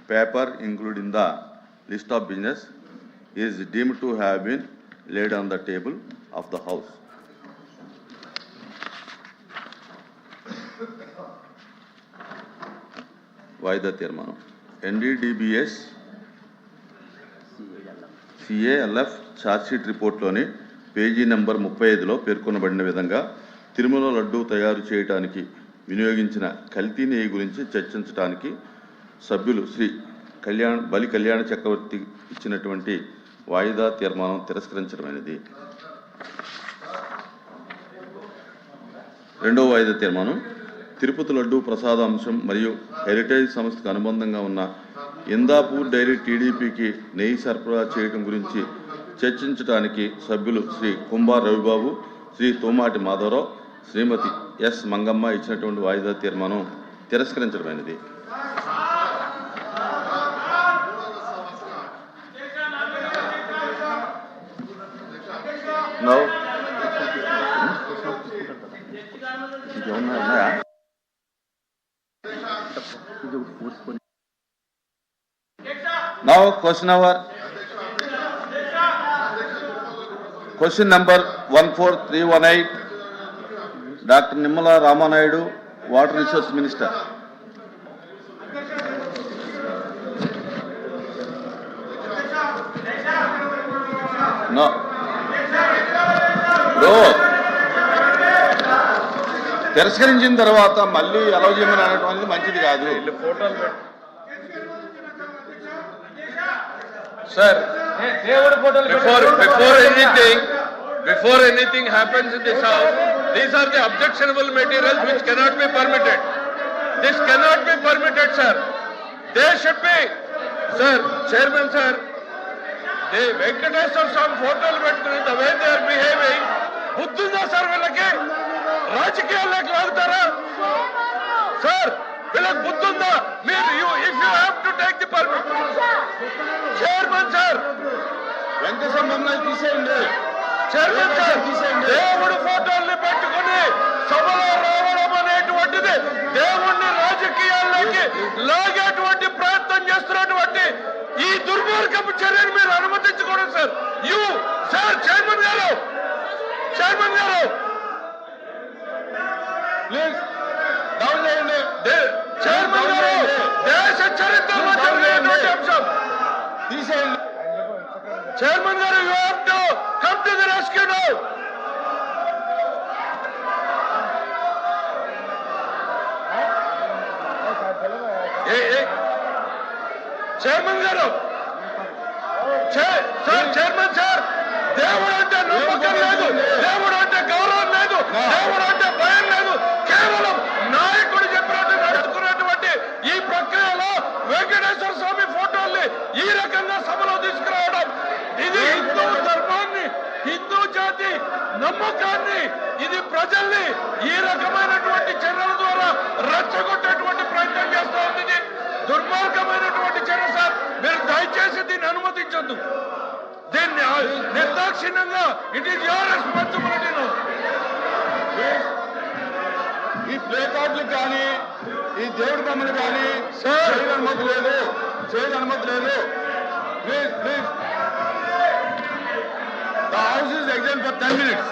paper included in the list of business is deemed to have been laid on the table of the House. వాయిదా తీర్మానం NDDBS CALF chargesheet రిపోర్ట్లోని page number 35లో పేర్కొనబడిన విధంగా తిరుమల లడ్డూ తయారు చేయడానికి వినియోగించిన కల్తీ నెయ్యి గురించి చర్చించడానికి సభ్యులు శ్రీ బలి కళ్యాణ చక్రవర్తి ఇచ్చినటువంటి వాయిదా తీర్మానం తిరస్కరించడమైనది. రెండవ వాయిదా తీర్మానం తిరుపతి లడ్డూ ప్రసాదాంశం మరియు హెరిటేజ్ సంస్థకు అనుబంధంగా ఉన్న ఇందాపూర్ డైరీ టీడీపీకి నెయ్యి సరఫరా చేయడం గురించి చర్చించడానికి సభ్యులు శ్రీ కుంభార్ రవిబాబు, శ్రీ తోమాటి మాధవరావు, శ్రీమతి ఎస్ మంగమ్మ ఇచ్చినటువంటి వాయిదా తీర్మానం తిరస్కరించడమైనది. Now question number 14318, Dr. Nimala Ramanayudu, Water Resource Minister. No. Bro. తిరస్కరించిన తర్వాత మళ్ళీ అలౌ చేయమని అనడం అనేది మంచిది కాదు. Sir, before anything happens in this house, these are the objectionable materials which cannot be permitted. This cannot be permitted, sir. They should be, sir, Chairman, sir. The Venkateswara Swami photos పెట్టుకుని the way they are behaving, బుద్ధుందా sir వీళ్ళకి? రాజకీయాల్లోకి లాగుతారా sir? వీళ్ళకి బుద్ధుందా? మీరు if you have to take the permission, chairman sir, Venkateswara మమ్మల్ని తీసేయండి. Chairman sir, దేవుడు ఫోటోల్ని పెట్టుకుని సభలో రావడం అనేటువంటిది దేవుణ్ణి రాజకీయాల్లోకి లాగేటువంటి ప్రయత్నం చేస్తున్నటువంటి ఈ దుర్మార్గపు చర్యను మీరు అనుమతించకూడదు సార్. సార్ చైర్మన్ గారు ప్లీజ్ డౌన్ చేయండి. చైర్మన్ గారు, దేశ చరిత్రలో జరిగినటువంటి అంశం తీసేయండి. చైర్మన్ గారు, you have to come to the rescue now. Chairman గారు, సార్ చైర్మన్ సార్, దేవుడు అంటే నమ్మకం లేదు, దేవుడు అంటే గౌరవం లేదు, దేవుడు అంటే భయం లేదు. కేవలం నాయకుడు చెప్పినట్టు నడుచుకున్నటువంటి ఈ ప్రక్రియలో వెంకటేశ్వర స్వామి ఫోటోల్ని ఈ రకంగా సభలో తీసుకురావడం, ఇది హిందూ ధర్మాన్ని, హిందూ జాతి నమ్మకాన్ని, ఇది ప్రజల్ని ఈ రకమైనటువంటి చర్యల ద్వారా రెచ్చగొట్టేటువంటి ప్రయత్నం చేస్తూ ఉంది. ఇది దుర్మార్గమైనటువంటి చర్య సార్. మీరు దయచేసి దీన్ని అనుమతించొద్దు. దీన్ని నిర్దాక్షిణ్యంగా ఇట్ ఈస్ యువర్ రెస్పాన్సిబిలిటీ. ఈ ప్లే కార్డులు కానీ ఈ దేవుడి బొమ్మలు కానీ చేయని అనుమతి లేదు. Please the house is exam for 10 minutes.